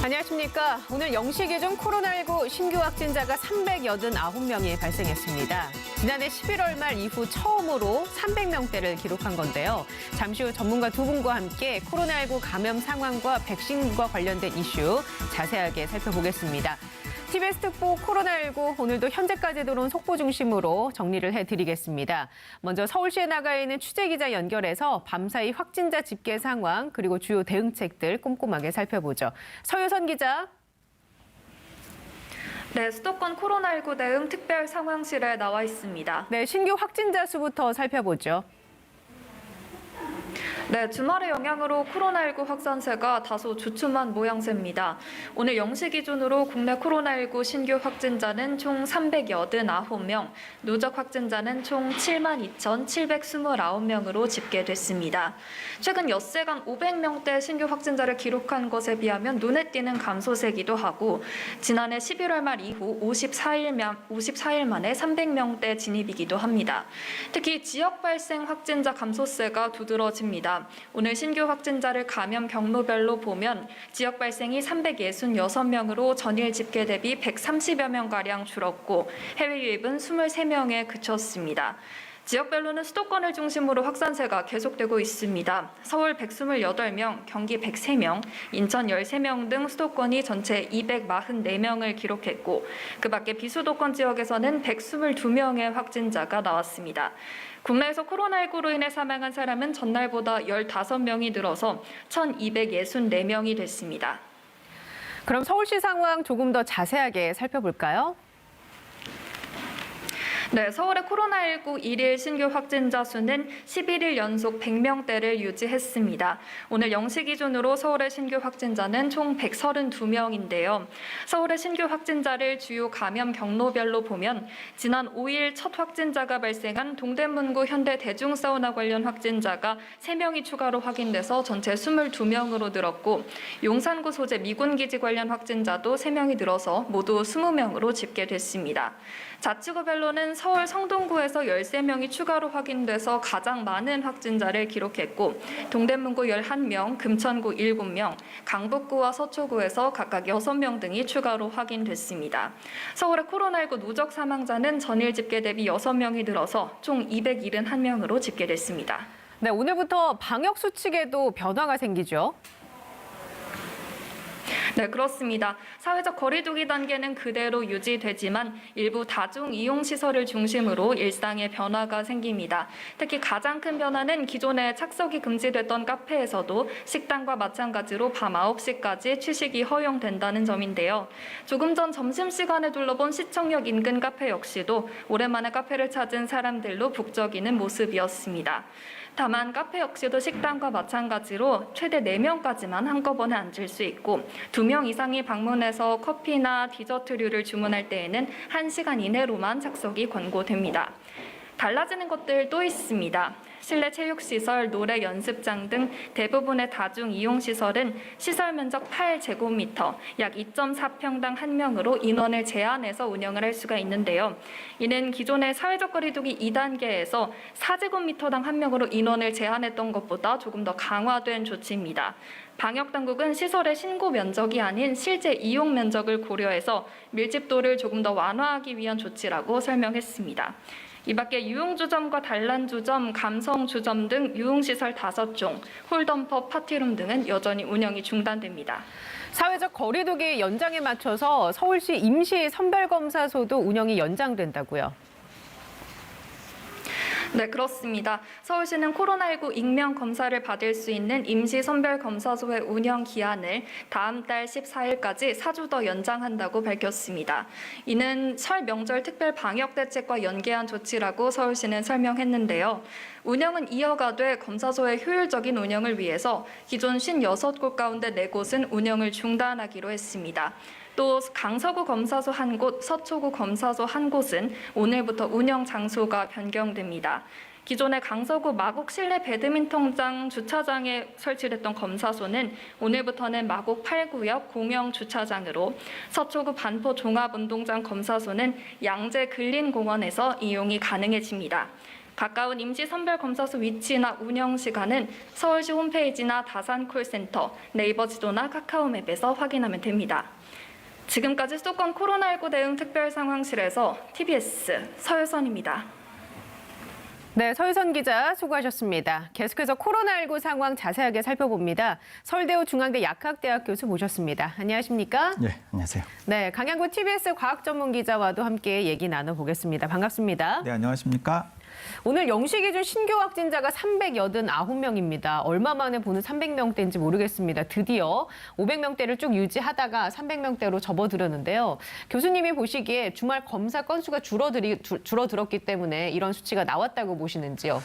안녕하십니까. 오늘 0시 기준 코로나19 신규 확진자가 389명이 발생했습니다. 지난해 11월 말 이후 처음으로 300명대를 기록한 건데요. 잠시 후 전문가 두 분과 함께 코로나19 감염 상황과 백신과 관련된 이슈 자세하게 살펴보겠습니다. TBS 특보 코로나19 오늘도 현재까지 들어온 속보 중심으로 정리를 해드리겠습니다. 먼저 서울시에 나가 있는 취재기자 연결해서 밤사이 확진자 집계 상황 그리고 주요 대응책들 꼼꼼하게 살펴보죠. 서유선 기자. 네, 수도권 코로나19 대응 특별 상황실에 나와 있습니다. 네, 신규 확진자 수부터 살펴보죠. 네, 주말의 영향으로 코로나19 확산세가 다소 주춤한 모양새입니다. 오늘 0시 기준으로 국내 코로나19 신규 확진자는 총 389명, 누적 확진자는 총 72,729명으로 집계됐습니다. 최근 엿새간 500명대 신규 확진자를 기록한 것에 비하면 눈에 띄는 감소세기도 하고 지난해 11월 말 이후 54일 만에 300명대 진입이기도 합니다. 특히 지역 발생 확진자 감소세가 두드러집니다. 오늘 신규 확진자를 감염 경로별로 보면 지역 발생이 366명으로 전일 집계 대비 130여 명가량 줄었고 해외 유입은 23명에 그쳤습니다. 지역별로는 수도권을 중심으로 확산세가 계속되고 있습니다. 서울 128명, 경기 103명, 인천 13명 등 수도권이 전체 244명을 기록했고 그 밖에 비수도권 지역에서는 122명의 확진자가 나왔습니다. 국내에서 코로나19로 인해 사망한 사람은 전날보다 15명이 늘어서 1,264명이 됐습니다. 그럼 서울시 상황 조금 더 자세하게 살펴볼까요? 네, 서울의 코로나19 일일 신규 확진자 수는 11일 연속 100명대를 유지했습니다. 오늘 0시 기준으로 서울의 신규 확진자는 총 132명인데요. 서울의 신규 확진자를 주요 감염 경로별로 보면 지난 5일 첫 확진자가 발생한 동대문구 현대대중사우나 관련 확진자가 3명이 추가로 확인돼서 전체 22명으로 늘었고 용산구 소재 미군기지 관련 확진자도 3명이 늘어서 모두 20명으로 집계됐습니다. 자치구별로는 서울 성동구에서 13명이 추가로 확인돼서 가장 많은 확진자를 기록했고 동대문구 11명, 금천구 7명, 강북구와 서초구에서 각각 6명 등이 추가로 확인됐습니다. 서울의 코로나19 누적 사망자는 전일 집계 대비 6명이 늘어서 총 271명으로 집계됐습니다. 네, 오늘부터 방역 수칙에도 변화가 생기죠. 네, 그렇습니다. 사회적 거리두기 단계는 그대로 유지되지만 일부 다중 이용시설을 중심으로 일상에 변화가 생깁니다. 특히 가장 큰 변화는 기존에 착석이 금지됐던 카페에서도 식당과 마찬가지로 밤 9시까지 취식이 허용된다는 점인데요. 조금 전 점심시간에 둘러본 시청역 인근 카페 역시도 오랜만에 카페를 찾은 사람들로 북적이는 모습이었습니다. 다만 카페 역시도 식당과 마찬가지로 최대 4명까지만 한꺼번에 앉을 수 있고 2명 이상이 방문해서 커피나 디저트류를 주문할 때에는 1시간 이내로만 착석이 권고됩니다. 달라지는 것들도 있습니다. 실내 체육시설, 노래 연습장 등 대부분의 다중 이용시설은 시설 면적 8제곱미터, 약 2.4평당 1명으로 인원을 제한해서 운영을 할 수가 있는데요. 이는 기존의 사회적 거리두기 2단계에서 4제곱미터당 1명으로 인원을 제한했던 것보다 조금 더 강화된 조치입니다. 방역당국은 시설의 신고 면적이 아닌 실제 이용 면적을 고려해서 밀집도를 조금 더 완화하기 위한 조치라고 설명했습니다. 이 밖에 유흥주점과 단란주점, 감성주점 등 유흥시설 5종, 홀덤퍼, 파티룸 등은 여전히 운영이 중단됩니다. 사회적 거리두기 연장에 맞춰서 서울시 임시 선별검사소도 운영이 연장된다고요. 네, 그렇습니다. 서울시는 코로나19 익명 검사를 받을 수 있는 임시선별검사소의 운영 기한을 다음 달 14일까지 4주 더 연장한다고 밝혔습니다. 이는 설 명절 특별 방역 대책과 연계한 조치라고 서울시는 설명했는데요. 운영은 이어가되 검사소의 효율적인 운영을 위해서 기존 56곳 가운데 4곳은 운영을 중단하기로 했습니다. 또 강서구 검사소 1곳, 서초구 검사소 1곳은 오늘부터 운영 장소가 변경됩니다. 기존의 강서구 마곡 실내 배드민턴장 주차장에 설치됐던 검사소는 오늘부터는 마곡 8구역 공영 주차장으로, 서초구 반포 종합운동장 검사소는 양재 근린공원에서 이용이 가능해집니다. 가까운 임시선별검사소 위치나 운영 시간은 서울시 홈페이지나 다산 콜센터, 네이버 지도나 카카오맵에서 확인하면 됩니다. 지금까지 수도권 코로나19 대응 특별상황실에서 TBS 서유선입니다. 네, 서유선 기자 수고하셨습니다. 계속해서 코로나19 상황 자세하게 살펴봅니다. 서울대우 중앙대 약학대학 교수 모셨습니다. 안녕하십니까? 네, 안녕하세요. 네, 강양구 TBS 과학전문기자와도 함께 얘기 나눠보겠습니다. 반갑습니다. 네, 안녕하십니까? 오늘 0시 기준 신규 확진자가 389명입니다. 얼마 만에 보는 300명대인지 모르겠습니다. 드디어 500명대를 쭉 유지하다가 300명대로 접어들었는데요. 교수님이 보시기에 주말 검사 건수가 줄어들었기 때문에 이런 수치가 나왔다고 보시는지요?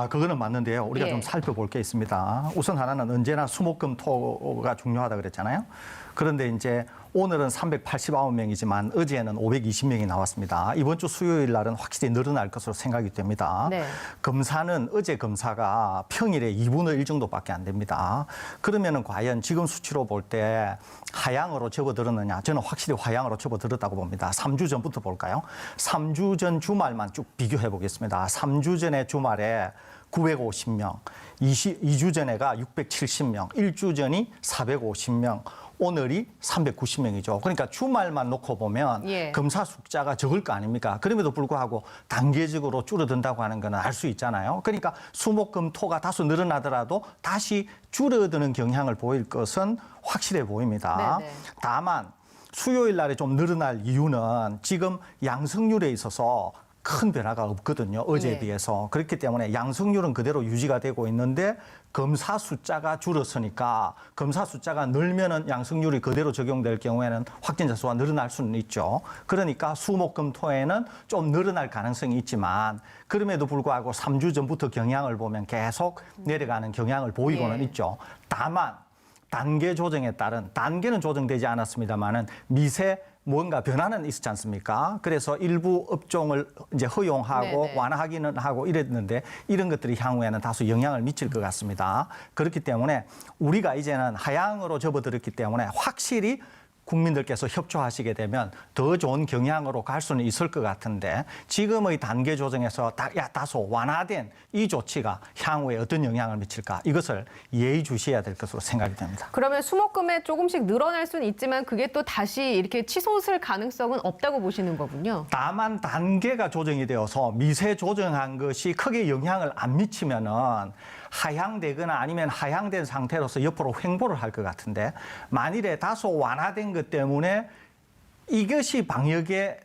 그거는 맞는데요. 우리가 예. 좀 살펴볼 게 있습니다. 우선 하나는 언제나 수목금토가 중요하다 그랬잖아요. 그런데 이제 오늘은 389명이지만 어제는 520명이 나왔습니다. 이번 주 수요일 날은 확실히 늘어날 것으로 생각이 됩니다. 네. 검사는 어제 검사가 평일에 2분의 1 정도밖에 안 됩니다. 그러면은 과연 지금 수치로 볼 때 하향으로 접어들었느냐? 저는 확실히 하향으로 접어들었다고 봅니다. 3주 전부터 볼까요? 3주 전 주말만 쭉 비교해 보겠습니다. 3주 전에 주말에 950명, 2주 전에가 670명, 1주 전이 450명, 오늘이 390명이죠. 그러니까 주말만 놓고 보면 예. 검사 숫자가 적을 거 아닙니까? 그럼에도 불구하고 단계적으로 줄어든다고 하는 거는 알 수 있잖아요. 그러니까 수목금토가 다소 늘어나더라도 다시 줄어드는 경향을 보일 것은 확실해 보입니다. 네네. 다만 수요일 날에 좀 늘어날 이유는 지금 양성률에 있어서 큰 변화가 없거든요. 어제에 예. 비해서. 그렇기 때문에 양성률은 그대로 유지가 되고 있는데 검사 숫자가 줄었으니까 검사 숫자가 늘면은 양성률이 그대로 적용될 경우에는 확진자 수가 늘어날 수는 있죠. 그러니까 수목금토에는 좀 늘어날 가능성이 있지만 그럼에도 불구하고 3주 전부터 경향을 보면 계속 내려가는 경향을 보이고는 예. 있죠. 다만 단계 조정에 따른 단계는 조정되지 않았습니다만은 미세 뭔가 변화는 있었지 않습니까? 그래서 일부 업종을 이제 허용하고 네네. 완화하기는 하고 이랬는데 이런 것들이 향후에는 다소 영향을 미칠 것 같습니다. 그렇기 때문에 우리가 이제는 하향으로 접어들었기 때문에 확실히 국민들께서 협조하시게 되면 더 좋은 경향으로 갈 수는 있을 것 같은데 지금의 단계 조정에서 다소 완화된 이 조치가 향후에 어떤 영향을 미칠까 이것을 예의주시해야 될 것으로 생각이 됩니다. 그러면 수목금에 조금씩 늘어날 수는 있지만 그게 또 다시 이렇게 치솟을 가능성은 없다고 보시는 거군요. 다만 단계가 조정이 되어서 미세 조정한 것이 크게 영향을 안 미치면은 하향되거나 아니면 하향된 상태로서 옆으로 횡보를 할 것 같은데 만일에 다소 완화된 것 때문에 이것이 방역에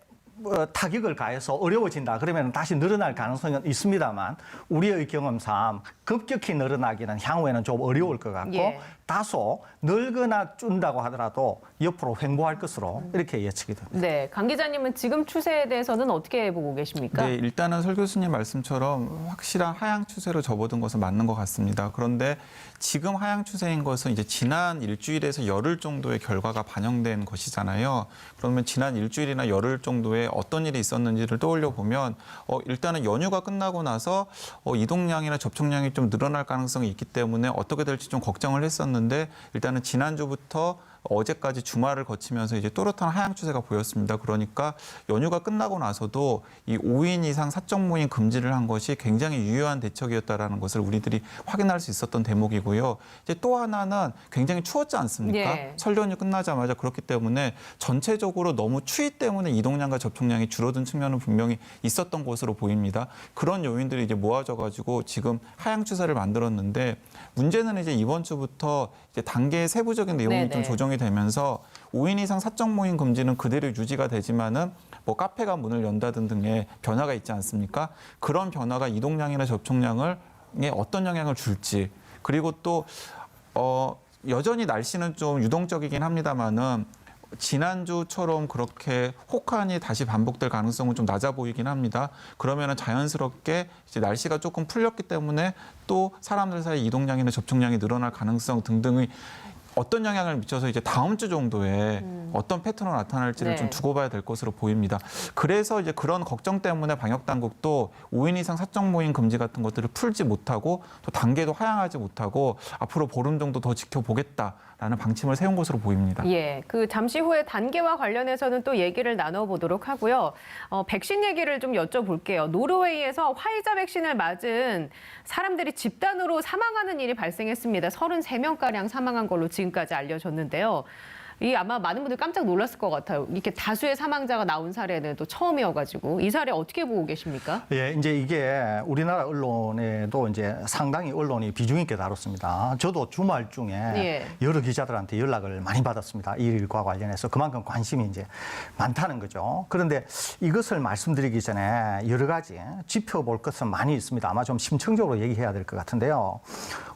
타격을 가해서 어려워진다. 그러면 다시 늘어날 가능성은 있습니다만 우리의 경험상 급격히 늘어나기는 향후에는 좀 어려울 것 같고 예. 다소 늘거나 준다고 하더라도 옆으로 횡보할 것으로 이렇게 예측이 됩니다. 네, 강 기자님은 지금 추세에 대해서는 어떻게 보고 계십니까? 네, 일단은 설 교수님 말씀처럼 확실한 하향 추세로 접어든 것은 맞는 것 같습니다. 그런데 지금 하향 추세인 것은 이제 지난 일주일에서 열흘 정도의 결과가 반영된 것이잖아요. 그러면 지난 일주일이나 열흘 정도에 어떤 일이 있었는지를 떠올려 보면 일단은 연휴가 끝나고 나서 이동량이나 접촉량이 좀 늘어날 가능성이 있기 때문에 어떻게 될지 좀 걱정을 했었는데 일단은 지난주부터 어제까지 주말을 거치면서 이제 또렷한 하향 추세가 보였습니다. 그러니까 연휴가 끝나고 나서도 이 5인 이상 사적 모임 금지를 한 것이 굉장히 유효한 대책이었다라는 것을 우리들이 확인할 수 있었던 대목이고요. 이제 또 하나는 굉장히 추웠지 않습니까? 예. 설 연휴 끝나자마자 그렇기 때문에 전체적으로 너무 추위 때문에 이동량과 접촉량이 줄어든 측면은 분명히 있었던 것으로 보입니다. 그런 요인들이 이제 모아져 가지고 지금 하향 추세를 만들었는데 문제는 이제 이번 주부터 이제 단계의 세부적인 내용이 네네. 좀 조정이 되면서 5인 이상 사적 모임 금지는 그대로 유지가 되지만은 뭐 카페가 문을 연다든 등의 변화가 있지 않습니까? 그런 변화가 이동량이나 접촉량에 어떤 영향을 줄지 그리고 또 여전히 날씨는 좀 유동적이긴 합니다만은 지난주처럼 그렇게 혹한이 다시 반복될 가능성은 좀 낮아 보이긴 합니다. 그러면은 자연스럽게 이제 날씨가 조금 풀렸기 때문에 또 사람들 사이 이동량이나 접촉량이 늘어날 가능성 등등의 어떤 영향을 미쳐서 이제 다음 주 정도에 어떤 패턴으로 나타날지를 네. 좀 두고 봐야 될 것으로 보입니다. 그래서 이제 그런 걱정 때문에 방역 당국도 5인 이상 사적 모임 금지 같은 것들을 풀지 못하고 또 단계도 하향하지 못하고 앞으로 보름 정도 더 지켜보겠다. 있다라는 방침을 세운 것으로 보입니다. 예, 그 잠시 후에 단계와 관련해서는 또 얘기를 나눠보도록 하고요. 백신 얘기를 좀 여쭤볼게요. 노르웨이에서 화이자 백신을 맞은 사람들이 집단으로 사망하는 일이 발생했습니다. 33명가량 사망한 걸로 지금까지 알려졌는데요. 이 아마 많은 분들 깜짝 놀랐을 것 같아요. 이렇게 다수의 사망자가 나온 사례는 또 처음이어가지고 이 사례 어떻게 보고 계십니까? 예, 이제 이게 우리나라 언론에도 이제 상당히 언론이 비중 있게 다뤘습니다. 저도 주말 중에 예. 여러 기자들한테 연락을 많이 받았습니다. 이 일과 관련해서 그만큼 관심이 이제 많다는 거죠. 그런데 이것을 말씀드리기 전에 여러 가지 짚어볼 것은 많이 있습니다. 아마 좀 심층적으로 얘기해야 될 것 같은데요.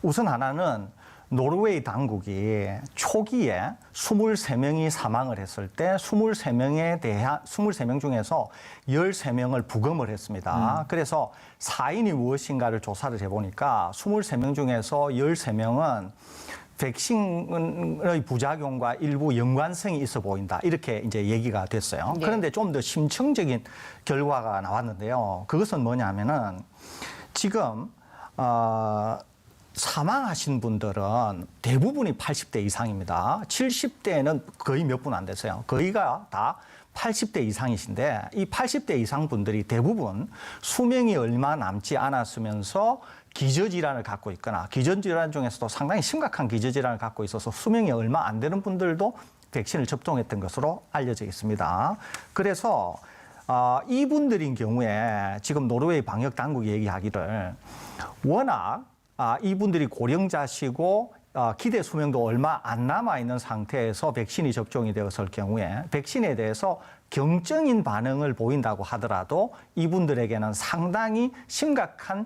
우선 하나는 노르웨이 당국이 초기에 23명이 사망을 했을 때 23명 중에서 13명을 부검을 했습니다. 그래서 사인이 무엇인가를 조사를 해보니까 23명 중에서 13명은 백신의 부작용과 일부 연관성이 있어 보인다. 이렇게 이제 얘기가 됐어요. 네. 그런데 좀 더 심층적인 결과가 나왔는데요. 그것은 뭐냐면은 지금, 사망하신 분들은 대부분이 80대 이상입니다. 70대는 거의 몇 분 안 되세요. 거의가 다 80대 이상이신데 이 80대 이상 분들이 대부분 수명이 얼마 남지 않았으면서 기저질환을 갖고 있거나 기저질환 중에서도 상당히 심각한 기저질환을 갖고 있어서 수명이 얼마 안 되는 분들도 백신을 접종했던 것으로 알려져 있습니다. 그래서 이분들인 경우에 지금 노르웨이 방역 당국이 얘기하기를 워낙 이분들이 고령자시고 기대 수명도 얼마 안 남아 있는 상태에서 백신이 접종이 되었을 경우에 백신에 대해서 경증인 반응을 보인다고 하더라도 이분들에게는 상당히 심각한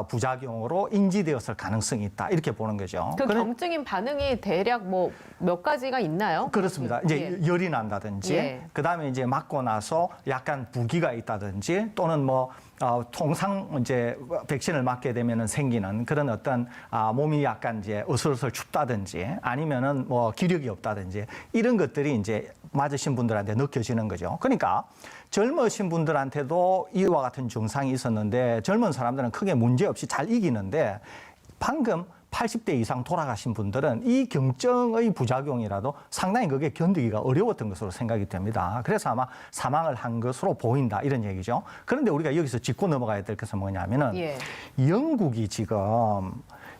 부작용으로 인지되었을 가능성이 있다. 이렇게 보는 거죠. 그 경증인 반응이 대략 뭐 몇 가지가 있나요? 그렇습니다. 이제 예. 열이 난다든지, 예. 그다음에 이제 맞고 나서 약간 부기가 있다든지, 또는 뭐 통상 이제 백신을 맞게 되면은 생기는 그런 어떤 몸이 약간 이제 어슬어슬 춥다든지, 아니면은 뭐 기력이 없다든지 이런 것들이 이제 맞으신 분들한테 느껴지는 거죠. 그러니까 젊으신 분들한테도 이와 같은 증상이 있었는데 젊은 사람들은 크게 문제 없이 잘 이기는데 방금 80대 이상 돌아가신 분들은 이 경증의 부작용이라도 상당히 그게 견디기가 어려웠던 것으로 생각이 됩니다. 그래서 아마 사망을 한 것으로 보인다 이런 얘기죠. 그런데 우리가 여기서 짚고 넘어가야 될 것은 뭐냐면은 예. 영국이 지금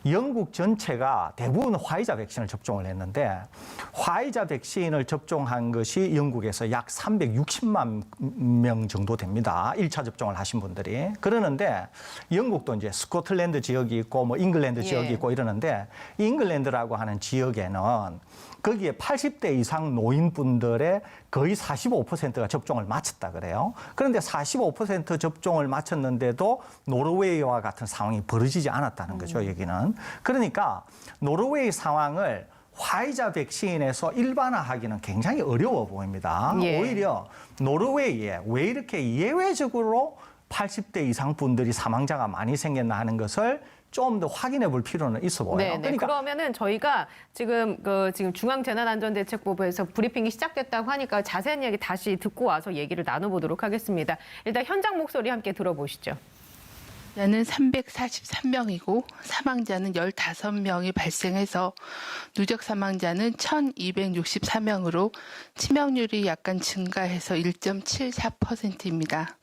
영국 전체가 대부분 화이자 백신을 접종을 했는데 화이자 백신을 접종한 것이 영국에서 약 360만 명 정도 됩니다. 1차 접종을 하신 분들이. 그러는데 영국도 이제 스코틀랜드 지역이 있고 뭐 잉글랜드 지역이 예. 있고 이러는데 잉글랜드라고 하는 지역에는 거기에 80대 이상 노인분들의 거의 45%가 접종을 마쳤다 그래요. 그런데 45% 접종을 마쳤는데도 노르웨이와 같은 상황이 벌어지지 않았다는 거죠, 여기는. 그러니까 노르웨이 상황을 화이자 백신에서 일반화하기는 굉장히 어려워 보입니다. 예. 오히려 노르웨이에 왜 이렇게 예외적으로 80대 이상 분들이 사망자가 많이 생겼나 하는 것을 좀 더 확인해 볼 필요는 있어 보여요. 네, 그러니까 그러면은 저희가 지금 중앙재난안전대책본부에서 브리핑이 시작됐다고 하니까 자세한 이야기 다시 듣고 와서 얘기를 나눠보도록 하겠습니다. 일단 현장 목소리 함께 들어보시죠. 는 343명이고 사망자는 15명이 발생해서 누적 사망자는 1,264명으로 치명률이 약간 증가해서 1.74%입니다.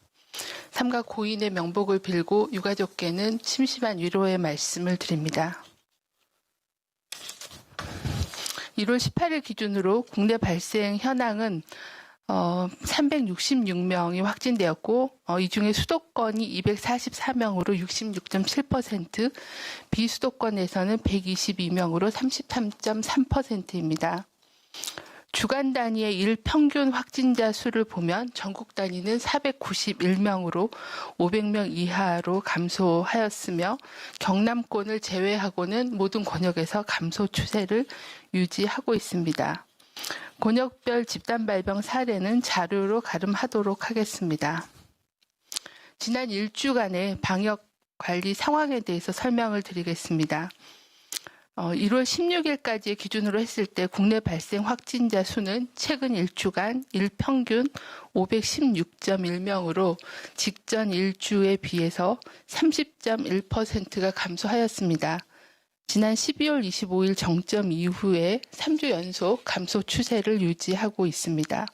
삼가 고인의 명복을 빌고 유가족께는 심심한 위로의 말씀을 드립니다. 1월 18일 기준으로 국내 발생 현황은 366명이 확진되었고 이 중에 수도권이 244명으로 66.7%, 비수도권에서는 122명으로 33.3%입니다. 주간 단위의 일 평균 확진자 수를 보면 전국 단위는 491명으로 500명 이하로 감소하였으며 경남권을 제외하고는 모든 권역에서 감소 추세를 유지하고 있습니다. 권역별 집단 발병 사례는 자료로 가름하도록 하겠습니다. 지난 일주간의 방역 관리 상황에 대해서 설명을 드리겠습니다. 1월 16일까지의 기준으로 했을 때 국내 발생 확진자 수는 최근 일주간 일평균 516.1명으로 직전 일주에 비해서 30.1%가 감소하였습니다. 지난 12월 25일 정점 이후에 3주 연속 감소 추세를 유지하고 있습니다.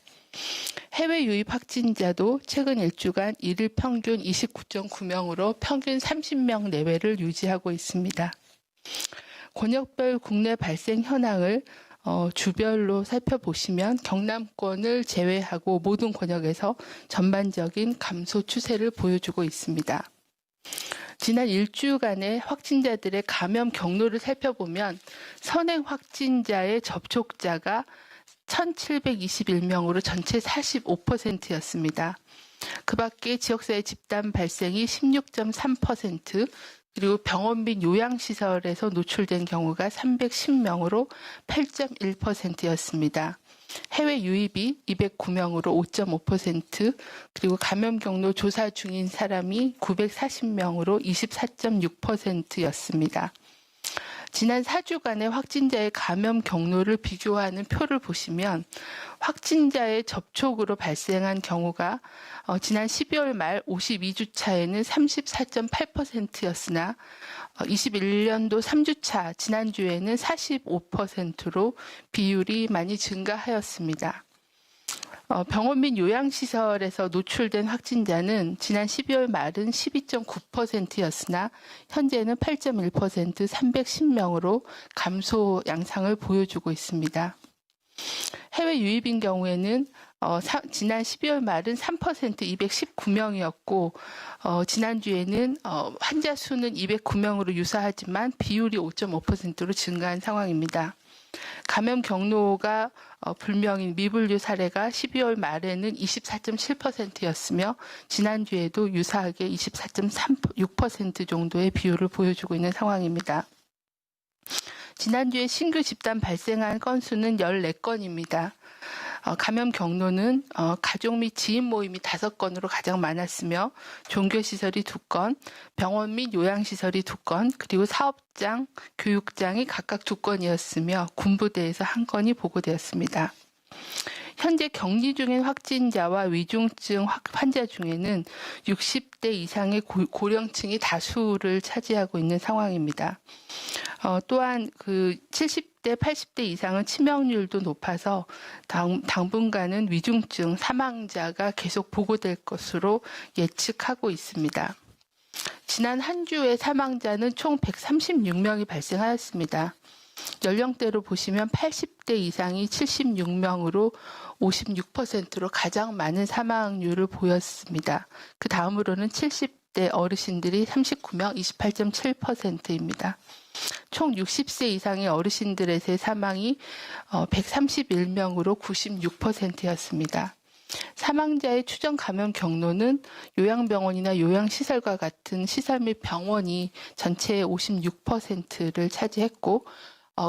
해외 유입 확진자도 최근 일주간 일일 평균 29.9명으로 평균 30명 내외를 유지하고 있습니다. 권역별 국내 발생 현황을 주별로 살펴보시면 경남권을 제외하고 모든 권역에서 전반적인 감소 추세를 보여주고 있습니다. 지난 일주간의 확진자들의 감염 경로를 살펴보면 선행 확진자의 접촉자가 1,721명으로 전체 45%였습니다. 그 밖에 지역사회 집단 발생이 16.3%, 그리고 병원 및 요양시설에서 노출된 경우가 310명으로 8.1%였습니다. 해외 유입이 209명으로 5.5%, 그리고 감염 경로 조사 중인 사람이 940명으로 24.6%였습니다. 지난 4주간의 확진자의 감염 경로를 비교하는 표를 보시면 확진자의 접촉으로 발생한 경우가 지난 12월 말 52주차에는 34.8%였으나 21년도 3주차 지난주에는 45%로 비율이 많이 증가하였습니다. 병원 및 요양시설에서 노출된 확진자는 지난 12월 말은 12.9%였으나 현재는 8.1% 310명으로 감소 양상을 보여주고 있습니다. 해외 유입인 경우에는 지난 12월 말은 3% 219명이었고 지난주에는 환자 수는 209명으로 유사하지만 비율이 5.5%로 증가한 상황입니다. 감염 경로가 불명인 미분류 사례가 12월 말에는 24.7%였으며 지난주에도 유사하게 24.6% 정도의 비율을 보여주고 있는 상황입니다. 지난주에 신규 집단 발생한 건수는 14건입니다. 감염 경로는 가족 및 지인 모임이 5건으로 가장 많았으며 종교시설이 2건, 병원 및 요양시설이 2건, 그리고 사업장, 교육장이 각각 2건이었으며 군부대에서 1건이 보고되었습니다. 현재 격리 중인 확진자와 위중증 환자 중에는 60대 이상의 고령층이 다수를 차지하고 있는 상황입니다. 또한 70대, 80대 이상은 치명률도 높아서 당분간은 위중증 사망자가 계속 보고될 것으로 예측하고 있습니다. 지난 한 주의 사망자는 총 136명이 발생하였습니다. 연령대로 보시면 80대 이상이 76명으로 56%로 가장 많은 사망률을 보였습니다. 그 다음으로는 70대 어르신들이 39명, 28.7%입니다. 총 60세 이상의 어르신들의 사망이 131명으로 96%였습니다. 사망자의 추정 감염 경로는 요양병원이나 요양시설과 같은 시설 및 병원이 전체의 56%를 차지했고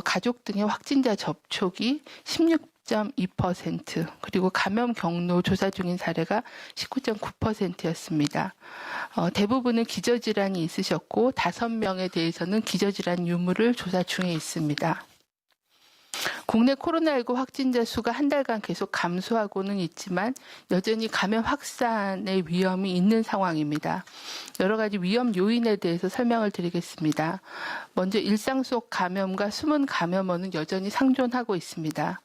가족 등의 확진자 접촉이 16.2%, 그리고 감염 경로 조사 중인 사례가 19.9%였습니다. 대부분은 기저질환이 있으셨고 5명에 대해서는 기저질환 유무를 조사 중에 있습니다. 국내 코로나19 확진자 수가 한 달간 계속 감소하고는 있지만 여전히 감염 확산의 위험이 있는 상황입니다. 여러 가지 위험 요인에 대해서 설명을 드리겠습니다. 먼저 일상 속 감염과 숨은 감염원은 여전히 상존하고 있습니다.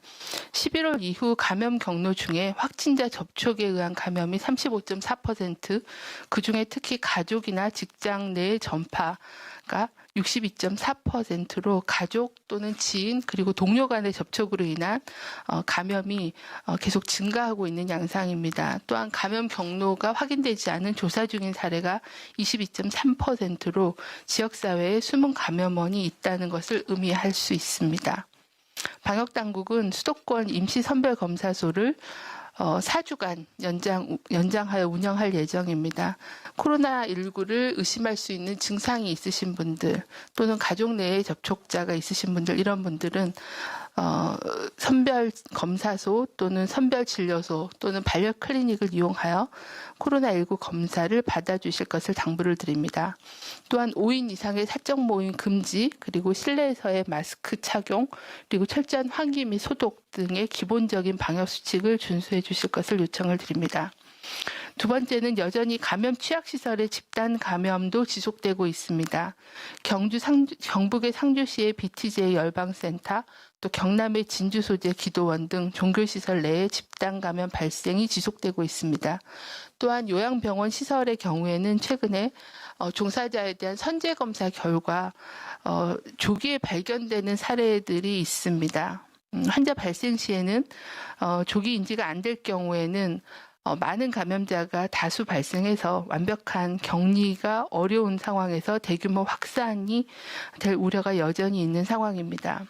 11월 이후 감염 경로 중에 확진자 접촉에 의한 감염이 35.4%, 그중에 특히 가족이나 직장 내의 전파가 62.4%로 가족 또는 지인 그리고 동료 간의 접촉으로 인한 감염이 계속 증가하고 있는 양상입니다. 또한 감염 경로가 확인되지 않은 조사 중인 사례가 22.3%로 지역사회에 숨은 감염원이 있다는 것을 의미할 수 있습니다. 방역당국은 수도권 임시선별검사소를 4주간 연장하여 운영할 예정입니다. 코로나19를 의심할 수 있는 증상이 있으신 분들 또는 가족 내에 접촉자가 있으신 분들, 이런 분들은 선별검사소 또는 선별진료소 또는 반려클리닉을 이용하여 코로나19 검사를 받아주실 것을 당부를 드립니다. 또한 5인 이상의 사적 모임 금지, 그리고 실내에서의 마스크 착용, 그리고 철저한 환기 및 소독 등의 기본적인 방역수칙을 준수해 주실 것을 요청을 드립니다. 두 번째는 여전히 감염 취약시설의 집단 감염도 지속되고 있습니다. 경북의 상주시의 BTJ 열방센터, 또 경남의 진주 소재 기도원 등 종교시설 내에 집단 감염 발생이 지속되고 있습니다. 또한 요양병원 시설의 경우에는 최근에 종사자에 대한 선제검사 결과 조기에 발견되는 사례들이 있습니다. 환자 발생 시에는 조기 인지가 안 될 경우에는 많은 감염자가 다수 발생해서 완벽한 격리가 어려운 상황에서 대규모 확산이 될 우려가 여전히 있는 상황입니다.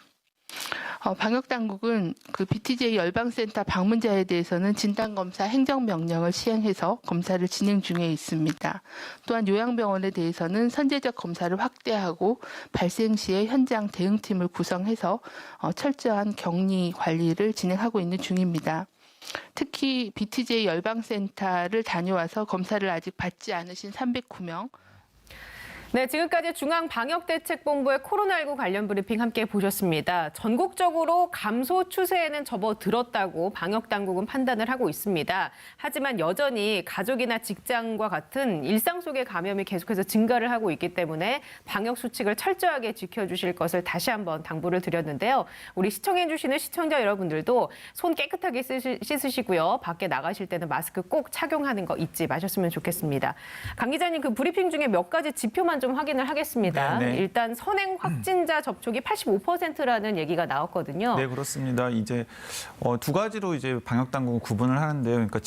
방역당국은 그 BTJ 열방센터 방문자에 대해서는 진단검사 행정명령을 시행해서 검사를 진행 중에 있습니다. 또한 요양병원에 대해서는 선제적 검사를 확대하고 발생 시에 현장 대응팀을 구성해서 철저한 격리 관리를 진행하고 있는 중입니다. 특히 BTJ 열방센터를 다녀와서 검사를 아직 받지 않으신 309명, 네, 지금까지 중앙방역대책본부의 코로나19 관련 브리핑 함께 보셨습니다. 전국적으로 감소 추세에는 접어들었다고 방역당국은 판단을 하고 있습니다. 하지만 여전히 가족이나 직장과 같은 일상 속의 감염이 계속해서 증가를 하고 있기 때문에 방역 수칙을 철저하게 지켜주실 것을 다시 한번 당부를 드렸는데요. 우리 시청해주시는 시청자 여러분들도 손 깨끗하게 씻으시고요. 밖에 나가실 때는 마스크 꼭 착용하는 거 잊지 마셨으면 좋겠습니다. 강 기자님, 그 브리핑 중에 몇 가지 지표만 좀 확인을 하겠습니다. 네. 일단 선행 확진자 접촉이 85%라는 얘기가 나왔거든요. 네, 그렇습니다. 이제 두 가지로 이제 방역 당국은 구분을 하는데요. 그러니까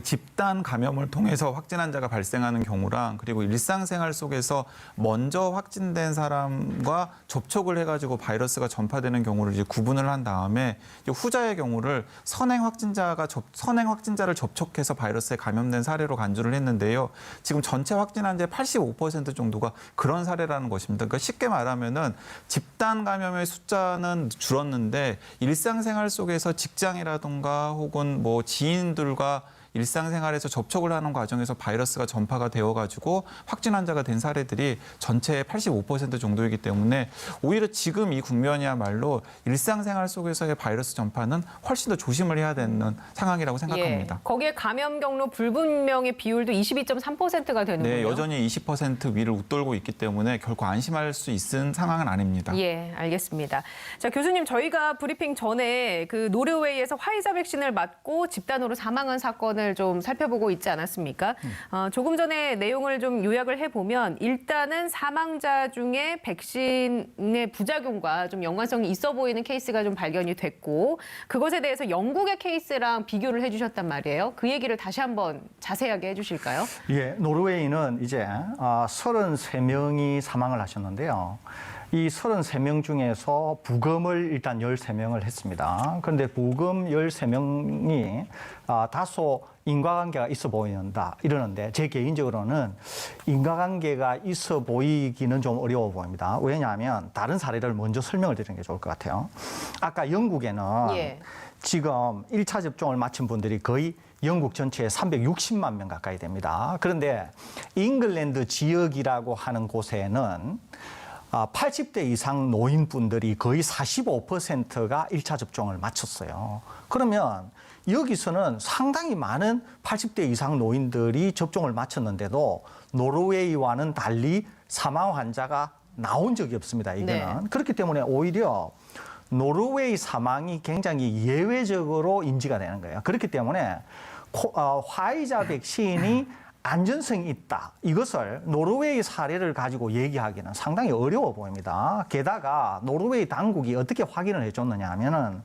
집단 감염을 통해서 확진 환자가 발생하는 경우랑, 그리고 일상생활 속에서 먼저 확진된 사람과 접촉을 해가지고 바이러스가 전파되는 경우를 이제 구분을 한 다음에 후자의 경우를 선행 확진자를 접촉해서 바이러스에 감염된 사례로 간주를 했는데요. 지금 전체 확진 환자의 85% 정도가 그런 사례라는 것입니다. 그러니까 쉽게 말하면은 집단 감염의 숫자는 줄었는데 일상생활 속에서 직장이라든가 혹은 뭐 지인들과 일상생활에서 접촉을 하는 과정에서 바이러스가 전파가 되어가지고 확진 환자가 된 사례들이 전체의 85% 정도이기 때문에 오히려 지금 이 국면이야말로 일상생활 속에서의 바이러스 전파는 훨씬 더 조심을 해야 되는 상황이라고 생각합니다. 예, 거기에 감염 경로 불분명의 비율도 22.3%가 되는군요. 네, 여전히 20% 위를 웃돌고 있기 때문에 결코 안심할 수 있는 상황은 아닙니다. 예, 알겠습니다. 자, 교수님, 저희가 브리핑 전에 그 노르웨이에서 화이자 백신을 맞고 집단으로 사망한 사건을 좀 살펴보고 있지 않았습니까? 조금 전에 내용을 좀 요약을 해보면 일단은 사망자 중에 백신의 부작용과 좀 연관성이 있어 보이는 케이스가 좀 발견이 됐고, 그것에 대해서 영국의 케이스랑 비교를 해주셨단 말이에요. 그 얘기를 다시 한번 자세하게 해주실까요? 예, 노르웨이는 이제 33명이 사망을 하셨는데요. 이 33명 중에서 부검을 일단 13명을 했습니다. 그런데 부검 13명이 다소 인과관계가 있어 보인다 이러는데, 제 개인적으로는 인과관계가 있어 보이기는 좀 어려워 보입니다. 왜냐하면 다른 사례를 먼저 설명을 드리는 게 좋을 것 같아요. 아까 영국에는 지금 1차 접종을 마친 분들이 거의 영국 전체에 360만 명 가까이 됩니다. 그런데 잉글랜드 지역이라고 하는 곳에는 80대 이상 노인분들이 거의 45%가 1차 접종을 마쳤어요. 그러면 여기서는 상당히 많은 80대 이상 노인들이 접종을 마쳤는데도 노르웨이와는 달리 사망 환자가 나온 적이 없습니다. 이거는. 네. 그렇기 때문에 오히려 노르웨이 사망이 굉장히 예외적으로 인지가 되는 거예요. 그렇기 때문에 화이자 백신이 안전성이 있다. 이것을 노르웨이 사례를 가지고 얘기하기는 상당히 어려워 보입니다. 게다가 노르웨이 당국이 어떻게 확인을 해줬느냐 하면은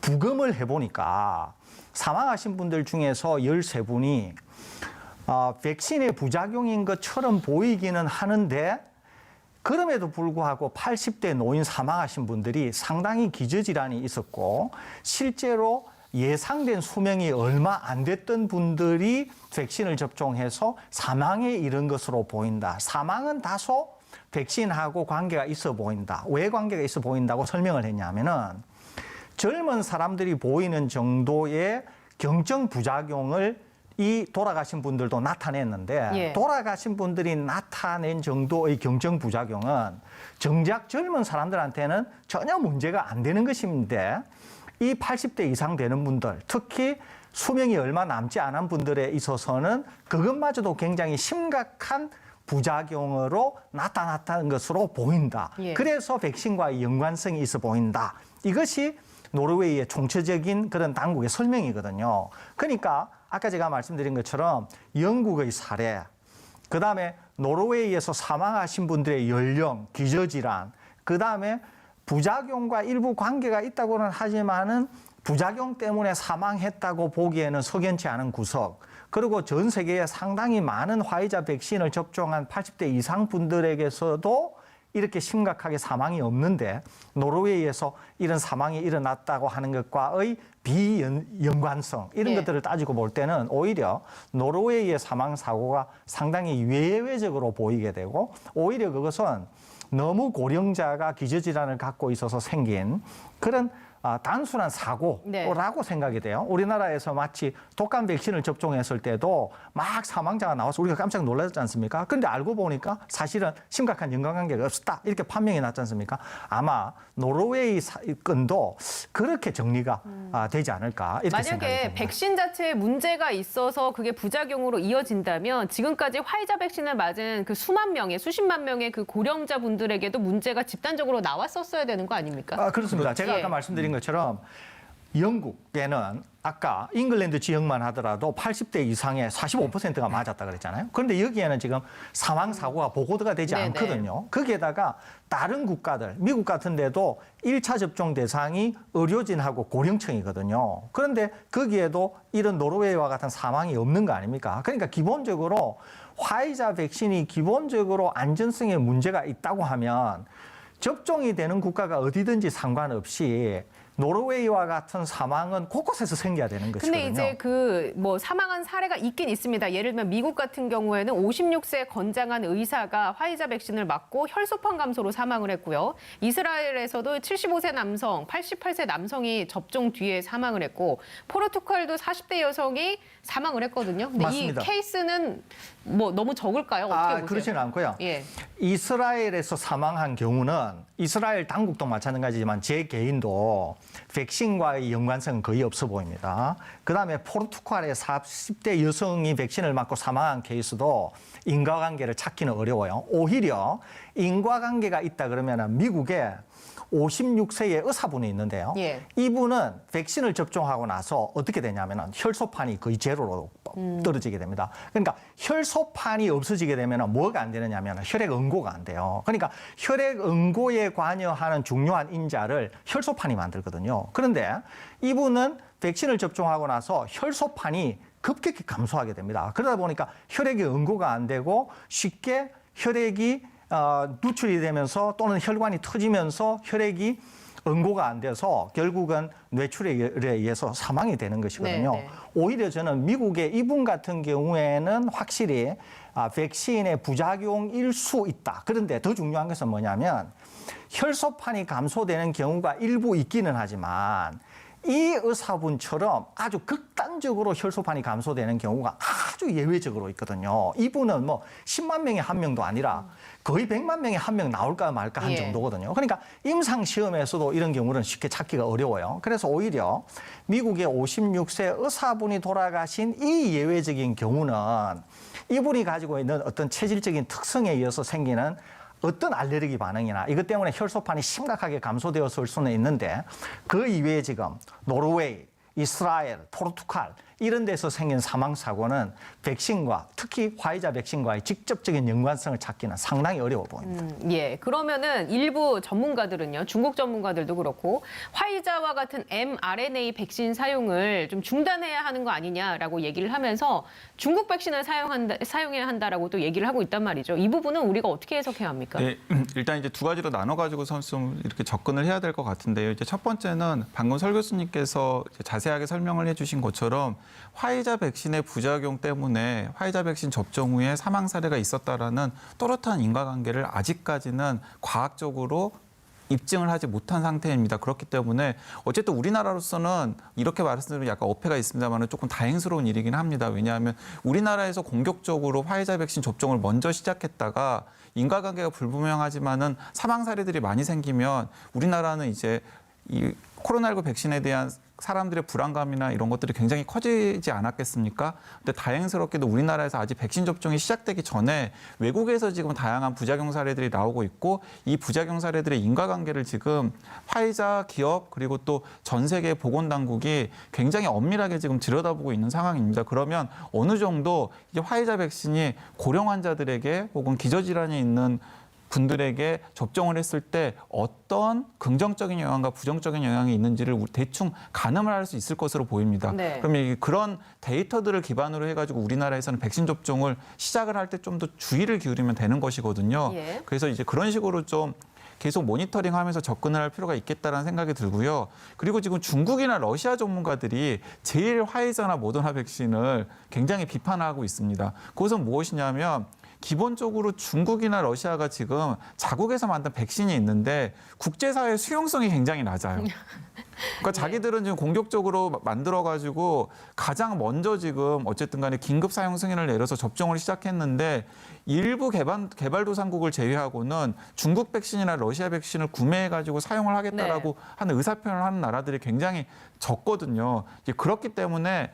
부검을 해보니까 사망하신 분들 중에서 13분이 백신의 부작용인 것처럼 보이기는 하는데, 그럼에도 불구하고 80대 노인 사망하신 분들이 상당히 기저질환이 있었고, 실제로 예상된 수명이 얼마 안 됐던 분들이 백신을 접종해서 사망에 이른 것으로 보인다. 사망은 다소 백신하고 관계가 있어 보인다. 왜 관계가 있어 보인다고 설명을 했냐면은 젊은 사람들이 보이는 정도의 경증 부작용을 이 돌아가신 분들도 나타냈는데, 돌아가신 분들이 나타낸 정도의 경증 부작용은 정작 젊은 사람들한테는 전혀 문제가 안 되는 것인데, 이 80대 이상 되는 분들, 특히 수명이 얼마 남지 않은 분들에 있어서는 그것마저도 굉장히 심각한 부작용으로 나타났다는 것으로 보인다. 예. 그래서 백신과의 연관성이 있어 보인다. 이것이 노르웨이의 총체적인 그런 당국의 설명이거든요. 그러니까 아까 제가 말씀드린 것처럼 영국의 사례, 그다음에 노르웨이에서 사망하신 분들의 연령, 기저질환, 그다음에 부작용과 일부 관계가 있다고는 하지만은 부작용 때문에 사망했다고 보기에는 석연치 않은 구석, 그리고 전 세계에 상당히 많은 화이자 백신을 접종한 80대 이상 분들에게서도 이렇게 심각하게 사망이 없는데 노르웨이에서 이런 사망이 일어났다고 하는 것과의 비연관성 이런 예. 것들을 따지고 볼 때는 오히려 노르웨이의 사망 사고가 상당히 예외적으로 보이게 되고 오히려 그것은 너무 고령자가 기저질환을 갖고 있어서 생긴 그런 단순한 사고라고 네. 생각이 돼요. 우리나라에서 마치 독감 백신을 접종했을 때도 막 사망자가 나와서 우리가 깜짝 놀랐지 않습니까? 그런데 알고 보니까 사실은 심각한 인과관계가 없었다. 이렇게 판명이 났지 않습니까? 아마 노르웨이 건도 그렇게 정리가 되지 않을까 이렇게 생각이 만약에 듭니다. 백신 자체에 문제가 있어서 그게 부작용으로 이어진다면 지금까지 화이자 백신을 맞은 그 수만 명의 수십만 명의 그 고령자 분들에게도 문제가 집단적으로 나왔었어야 되는 거 아닙니까? 그렇습니다. 제가 예. 아까 말씀드린 것처럼 영국에는 아까 잉글랜드 지역만 하더라도 80대 이상의 45%가 맞았다 그랬잖아요. 그런데 여기에는 지금 사망 사고가 보고가 되지 네네. 않거든요. 거기에다가 다른 국가들, 미국 같은 데도 1차 접종 대상이 의료진하고 고령층이거든요. 그런데 거기에도 이런 노르웨이와 같은 사망이 없는 거 아닙니까? 그러니까 기본적으로 화이자 백신이 기본적으로 안전성에 문제가 있다고 하면 접종이 되는 국가가 어디든지 상관없이 노르웨이와 같은 사망은 곳곳에서 생겨야 되는 것이거든요. 근데 이제 그 뭐 사망한 사례가 있긴 있습니다. 예를 들면 미국 같은 경우에는 56세 건장한 의사가 화이자 백신을 맞고 혈소판 감소로 사망을 했고요. 이스라엘에서도 75세 남성, 88세 남성이 접종 뒤에 사망을 했고 포르투갈도 40대 여성이 사망을 했거든요. 근데 맞습니다. 이 케이스는 뭐 너무 적을까요? 어떻게 보세요? 그렇지는 않고요. 예. 이스라엘에서 사망한 경우는 이스라엘 당국도 마찬가지지만 제 개인도 백신과의 연관성은 거의 없어 보입니다. 그다음에 포르투갈의 40대 여성이 백신을 맞고 사망한 케이스도 인과관계를 찾기는 어려워요. 오히려 인과관계가 있다 그러면 미국에 56세의 의사분이 있는데요. 예. 이분은 백신을 접종하고 나서 어떻게 되냐면 혈소판이 거의 제로로 떨어지게 됩니다. 그러니까 혈소판이 없어지게 되면 뭐가 안 되느냐면 혈액 응고가 안 돼요. 그러니까 혈액 응고에 관여하는 중요한 인자를 혈소판이 만들거든요. 그런데 이분은 백신을 접종하고 나서 혈소판이 급격히 감소하게 됩니다. 그러다 보니까 혈액의 응고가 안 되고 쉽게 혈액이 누출이 되면서 또는 혈관이 터지면서 혈액이 응고가 안 돼서 결국은 뇌출에 의해서 사망이 되는 것이거든요. 네, 네. 오히려 저는 미국의 이분 같은 경우에는 확실히 백신의 부작용일 수 있다. 그런데 더 중요한 것은 뭐냐면 혈소판이 감소되는 경우가 일부 있기는 하지만 이 의사분처럼 아주 극단적으로 혈소판이 감소되는 경우가 아주 예외적으로 있거든요. 이분은 뭐 10만 명에 한 명도 아니라 거의 100만 명에 한 명 나올까 말까 한 예. 정도거든요. 그러니까 임상시험에서도 이런 경우는 쉽게 찾기가 어려워요. 그래서 오히려 미국의 56세 의사분이 돌아가신 이 예외적인 경우는 이분이 가지고 있는 어떤 체질적인 특성에 의해서 생기는 어떤 알레르기 반응이나 이것 때문에 혈소판이 심각하게 감소되었을 수는 있는데 그 이외에 지금 노르웨이, 이스라엘, 포르투갈 이런 데서 생긴 사망 사고는 백신과 특히 화이자 백신과의 직접적인 연관성을 찾기는 상당히 어려워 보입니다. 예. 그러면은 일부 전문가들은요, 중국 전문가들도 그렇고 화이자와 같은 mRNA 백신 사용을 좀 중단해야 하는 거 아니냐라고 얘기를 하면서 중국 백신을 사용해야 한다라고 또 얘기를 하고 있단 말이죠. 이 부분은 우리가 어떻게 해석해야 합니까? 네, 일단 이제 두 가지로 나눠가지고서 좀 이렇게 접근을 해야 될 것 같은데요. 이제 첫 번째는 방금 설 교수님께서 자세하게 설명을 해주신 것처럼 화이자 백신의 부작용 때문에 화이자 백신 접종 후에 사망 사례가 있었다라는 또렷한 인과관계를 아직까지는 과학적으로 입증을 하지 못한 상태입니다. 그렇기 때문에 어쨌든 우리나라로서는 이렇게 말씀드리면 약간 어폐가 있습니다만 조금 다행스러운 일이긴 합니다. 왜냐하면 우리나라에서 공격적으로 화이자 백신 접종을 먼저 시작했다가 인과관계가 불분명하지만은 사망 사례들이 많이 생기면 우리나라는 이제 이 코로나19 백신에 대한 사람들의 불안감이나 이런 것들이 굉장히 커지지 않았겠습니까? 근데 다행스럽게도 우리나라에서 아직 백신 접종이 시작되기 전에 외국에서 지금 다양한 부작용 사례들이 나오고 있고 이 부작용 사례들의 인과관계를 지금 화이자 기업 그리고 또 전 세계 보건당국이 굉장히 엄밀하게 지금 들여다보고 있는 상황입니다. 그러면 어느 정도 이제 화이자 백신이 고령 환자들에게 혹은 기저질환이 있는 분들에게 접종을 했을 때 어떤 긍정적인 영향과 부정적인 영향이 있는지를 대충 가늠을 할 수 있을 것으로 보입니다. 네. 그러면 그런 데이터들을 기반으로 해가지고 우리나라에서는 백신 접종을 시작을 할 때 좀 더 주의를 기울이면 되는 것이거든요. 예. 그래서 이제 그런 식으로 좀 계속 모니터링하면서 접근을 할 필요가 있겠다라는 생각이 들고요. 그리고 지금 중국이나 러시아 전문가들이 제일 화이자나 모더나 백신을 굉장히 비판하고 있습니다. 그것은 무엇이냐면 기본적으로 중국이나 러시아가 지금 자국에서 만든 백신이 있는데 국제사회 수용성이 굉장히 낮아요. 그러니까 자기들은 지금 공격적으로 만들어가지고 가장 먼저 지금 어쨌든 간에 긴급 사용 승인을 내려서 접종을 시작했는데 일부 개발도상국을 제외하고는 중국 백신이나 러시아 백신을 구매해가지고 사용을 하겠다라고 하는 의사표현을 하는 나라들이 굉장히 적거든요. 이제 그렇기 때문에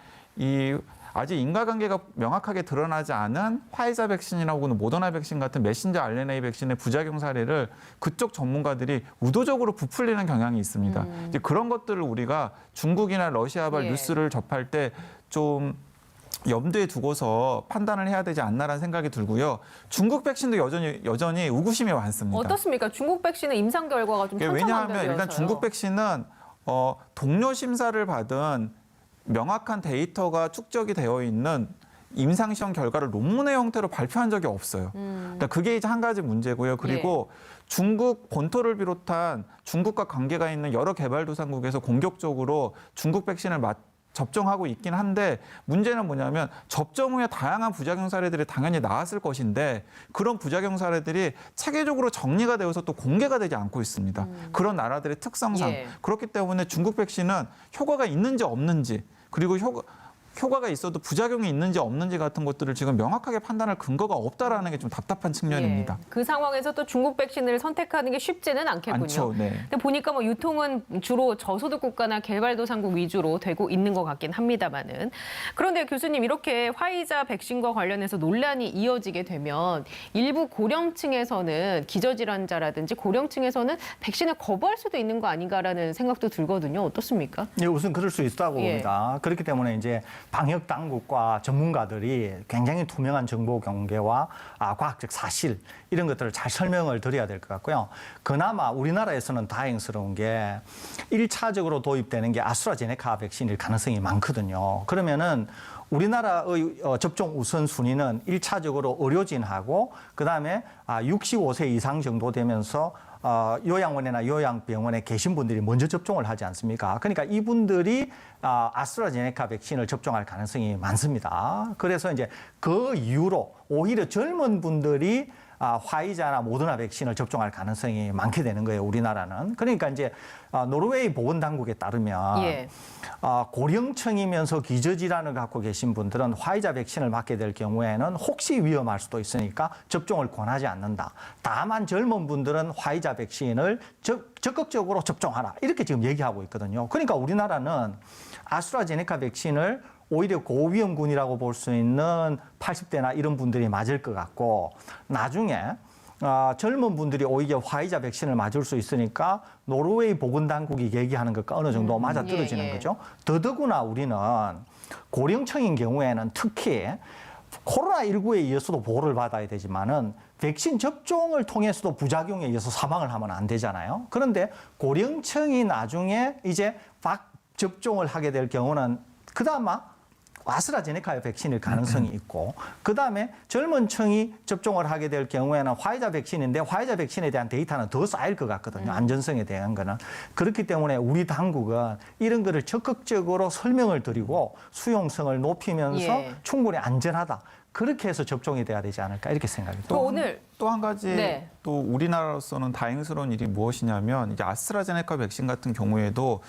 아직 인과관계가 명확하게 드러나지 않은 화이자 백신이나 혹은 모더나 백신 같은 메신저 RNA 백신의 부작용 사례를 그쪽 전문가들이 의도적으로 부풀리는 경향이 있습니다. 이제 그런 것들을 우리가 중국이나 러시아발 뉴스를 접할 때 좀 염두에 두고서 판단을 해야 되지 않나라는 생각이 들고요. 중국 백신도 여전히 의구심이 많습니다. 어떻습니까? 중국 백신의 임상 결과가 좀 왜냐하면 천차만별이어서요. 일단 중국 백신은 동료 심사를 받은 명확한 데이터가 축적이 되어 있는 임상시험 결과를 논문의 형태로 발표한 적이 없어요. 그러니까 그게 이제 한 가지 문제고요. 그리고 중국 본토를 비롯한 중국과 관계가 있는 여러 개발도상국에서 공격적으로 중국 백신을 접종하고 있긴 한데 문제는 뭐냐면 접종 후에 다양한 부작용 사례들이 당연히 나왔을 것인데 그런 부작용 사례들이 체계적으로 정리가 되어서 또 공개가 되지 않고 있습니다. 그런 나라들의 특성상. 그렇기 때문에 중국 백신은 효과가 있는지 없는지 그리고 효과가 있어도 부작용이 있는지 없는지 같은 것들을 지금 명확하게 판단할 근거가 없다라는 게 좀 답답한 측면입니다. 그 상황에서 또 중국 백신을 선택하는 게 쉽지는 않겠군요. 않죠, 네. 근데 보니까 뭐 유통은 주로 저소득 국가나 개발도상국 위주로 되고 있는 것 같긴 합니다만은. 그런데 교수님 이렇게 화이자 백신과 관련해서 논란이 이어지게 되면 일부 고령층에서는 기저질환자라든지 고령층에서는 백신을 거부할 수도 있는 거 아닌가라는 생각도 들거든요. 어떻습니까? 예, 우선 그럴 수 있다고 봅니다. 그렇기 때문에 이제 방역 당국과 전문가들이 굉장히 투명한 정보 공개와 과학적 사실 이런 것들을 잘 설명을 드려야 될 것 같고요. 그나마 우리나라에서는 다행스러운 게 1차적으로 도입되는 게 아스트라제네카 백신일 가능성이 많거든요. 그러면은 우리나라의 접종 우선순위는 1차적으로 의료진하고 그다음에 65세 이상 정도 되면서 요양원이나 요양병원에 계신 분들이 먼저 접종을 하지 않습니까? 그러니까 이분들이 아스트라제네카 백신을 접종할 가능성이 많습니다. 그래서 이제 그 이후로 오히려 젊은 분들이 화이자나 모더나 백신을 접종할 가능성이 많게 되는 거예요, 우리나라는. 그러니까 이제 노르웨이 보건당국에 따르면 고령층이면서 기저질환을 갖고 계신 분들은 화이자 백신을 맞게 될 경우에는 혹시 위험할 수도 있으니까 접종을 권하지 않는다. 다만 젊은 분들은 화이자 백신을 적극적으로 접종하라. 이렇게 지금 얘기하고 있거든요. 그러니까 우리나라는 아스트라제네카 백신을 오히려 고위험군이라고 볼 수 있는 80대나 이런 분들이 맞을 것 같고 나중에 젊은 분들이 오히려 화이자 백신을 맞을 수 있으니까 노르웨이 보건당국이 얘기하는 것과 어느 정도 맞아떨어지는 거죠. 더더구나 우리는 고령층인 경우에는 특히 코로나19에 의해서도 보호를 받아야 되지만은 백신 접종을 통해서도 부작용에 의해서 사망을 하면 안 되잖아요. 그런데 고령층이 나중에 이제 접종을 하게 될 경우는 그나마 아스트라제네카 백신일 가능성이 있고 그다음에 젊은 층이 접종을 하게 될 경우에는 화이자 백신인데 화이자 백신에 대한 데이터는 더 쌓일 것 같거든요. 안전성에 대한 거는. 그렇기 때문에 우리 당국은 이런 거를 적극적으로 설명을 드리고 수용성을 높이면서 충분히 안전하다. 그렇게 해서 접종이 돼야 되지 않을까 이렇게 생각이 듭니다. 오늘 또 한 가지 또 우리나라로서는 다행스러운 일이 무엇이냐면 이제 아스트라제네카 백신 같은 경우에도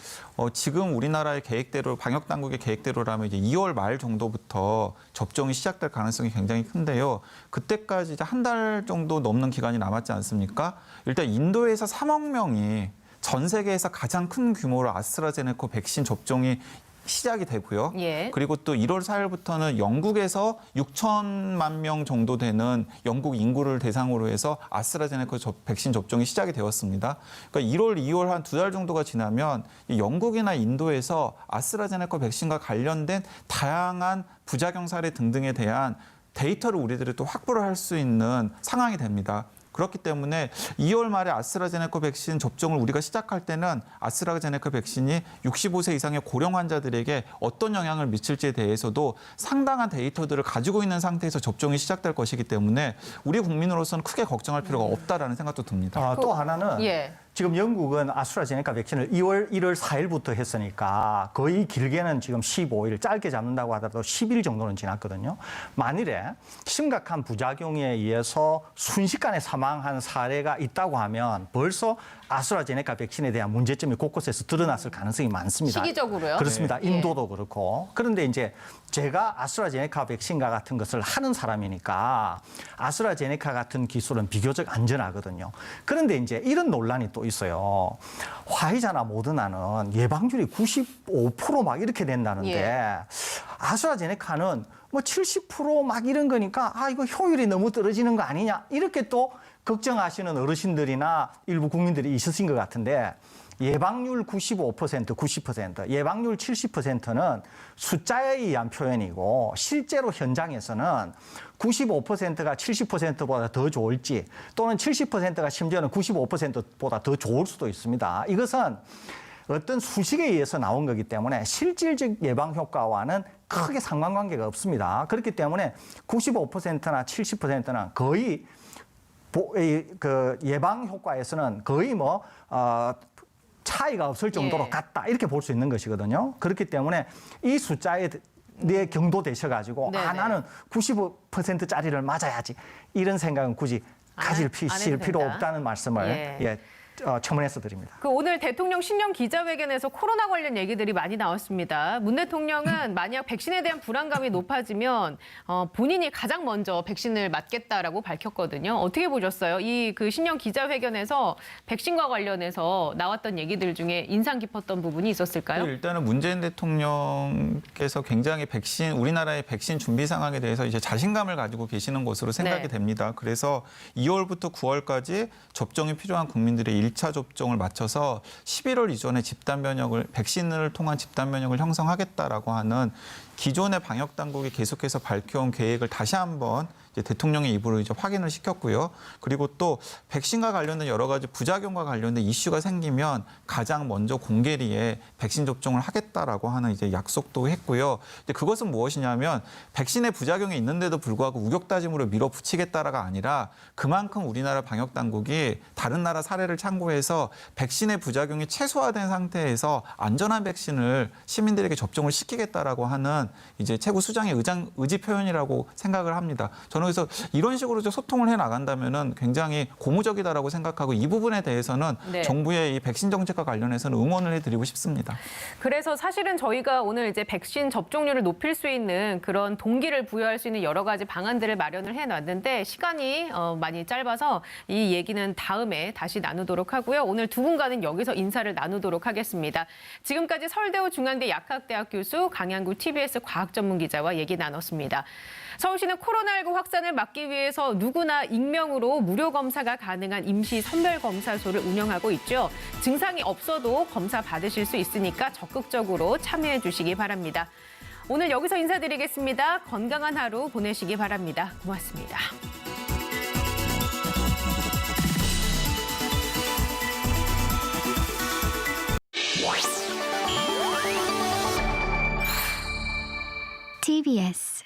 지금 우리나라의 계획대로 방역 당국의 계획대로라면 이제 2월 말 정도부터 접종이 시작될 가능성이 굉장히 큰데요. 그때까지 이제 한 달 정도 넘는 기간이 남았지 않습니까? 일단 인도에서 3억 명이 전 세계에서 가장 큰 규모로 아스트라제네카 백신 접종이 시작이 되고요. 예. 그리고 또 1월 4일부터는 영국에서 6천만 명 정도 되는 영국 인구를 대상으로 해서 아스트라제네카 백신 접종이 시작이 되었습니다. 그러니까 1월, 2월 한 2달 정도가 지나면 이 영국이나 인도에서 아스트라제네카 백신과 관련된 다양한 부작용 사례 등등에 대한 데이터를 우리들이 또 확보를 할 수 있는 상황이 됩니다. 그렇기 때문에 2월 말에 아스트라제네카 백신 접종을 우리가 시작할 때는 아스트라제네카 백신이 65세 이상의 고령 환자들에게 어떤 영향을 미칠지에 대해서도 상당한 데이터들을 가지고 있는 상태에서 접종이 시작될 것이기 때문에 우리 국민으로서는 크게 걱정할 필요가 없다라는 생각도 듭니다. 또 하나는 예. 지금 영국은 아스트라제네카 백신을 1월 4일부터 했으니까 거의 길게는 지금 15일, 짧게 잡는다고 하더라도 10일 정도는 지났거든요. 만일에 심각한 부작용에 의해서 순식간에 사망한 사례가 있다고 하면 벌써 아스트라제네카 백신에 대한 문제점이 곳곳에서 드러났을 가능성이 많습니다. 시기적으로요? 그렇습니다. 네. 인도도 그렇고. 그런데 이제 제가 아스트라제네카 백신과 같은 것을 하는 사람이니까 아스트라제네카 같은 기술은 비교적 안전하거든요. 그런데 이제 이런 논란이 또 있어요. 화이자나 모더나는 예방률이 95% 막 이렇게 된다는데 예. 아스트라제네카는 뭐 70% 막 이런 거니까 이거 효율이 너무 떨어지는 거 아니냐 이렇게 또 걱정하시는 어르신들이나 일부 국민들이 있으신 것 같은데 예방률 95%, 90%, 예방률 70%는 숫자에 의한 표현이고 실제로 현장에서는 95%가 70%보다 더 좋을지 또는 70%가 심지어는 95%보다 더 좋을 수도 있습니다. 이것은 어떤 수식에 의해서 나온 거기 때문에 실질적 예방 효과와는 크게 상관관계가 없습니다. 그렇기 때문에 95%나 70%는 거의 그 예방 효과에서는 거의 차이가 없을 정도로 예. 같다 이렇게 볼 수 있는 것이거든요. 그렇기 때문에 이 숫자에 경도되셔가지고 네네. 나는 95%짜리를 맞아야지 이런 생각은 굳이 가질 안 해도 필요 된다. 없다는 말씀을 첨언해서 드립니다. 오늘 대통령 신년 기자회견에서 코로나 관련 얘기들이 많이 나왔습니다. 문 대통령은 만약 백신에 대한 불안감이 높아지면 본인이 가장 먼저 백신을 맞겠다라고 밝혔거든요. 어떻게 보셨어요? 이 그 신년 기자회견에서 백신과 관련해서 나왔던 얘기들 중에 인상 깊었던 부분이 있었을까요? 일단은 문재인 대통령께서 굉장히 우리나라의 백신 준비 상황에 대해서 이제 자신감을 가지고 계시는 것으로 생각이 네. 됩니다. 그래서 2월부터 9월까지 접종이 필요한 국민들의 1차 접종을 마쳐서 11월 이전에 백신을 통한 집단 면역을 형성하겠다라고 하는 기존의 방역 당국이 계속해서 밝혀온 계획을 다시 한번 이제 대통령의 입으로 이제 확인을 시켰고요. 그리고 또 백신과 관련된 여러 가지 부작용과 관련된 이슈가 생기면 가장 먼저 공개리에 백신 접종을 하겠다라고 하는 이제 약속도 했고요. 근데 그것은 무엇이냐면 백신의 부작용이 있는데도 불구하고 우격다짐으로 밀어붙이겠다라가 아니라 그만큼 우리나라 방역 당국이 다른 나라 사례를 참고해서 백신의 부작용이 최소화된 상태에서 안전한 백신을 시민들에게 접종을 시키겠다라고 하는 이제 최고 수장의 의지 표현이라고 생각을 합니다. 저는 그래서 이런 식으로 소통을 해 나간다면은 굉장히 고무적이다라고 생각하고 이 부분에 대해서는 네. 정부의 이 백신 정책과 관련해서는 응원을 해드리고 싶습니다. 그래서 사실은 저희가 오늘 이제 백신 접종률을 높일 수 있는 그런 동기를 부여할 수 있는 여러 가지 방안들을 마련을 해놨는데 시간이 많이 짧아서 이 얘기는 다음에 다시 나누도록 하고요. 오늘 두 분과는 여기서 인사를 나누도록 하겠습니다. 지금까지 서울대우 중앙대 약학대학 교수 강양구 TBS 과학전문기자와 얘기 나눴습니다. 서울시는 코로나19 확산을 막기 위해서 누구나 익명으로 무료 검사가 가능한 임시 선별검사소를 운영하고 있죠. 증상이 없어도 검사 받으실 수 있으니까 적극적으로 참여해 주시기 바랍니다. 오늘 여기서 인사드리겠습니다. 건강한 하루 보내시기 바랍니다. 고맙습니다. TBS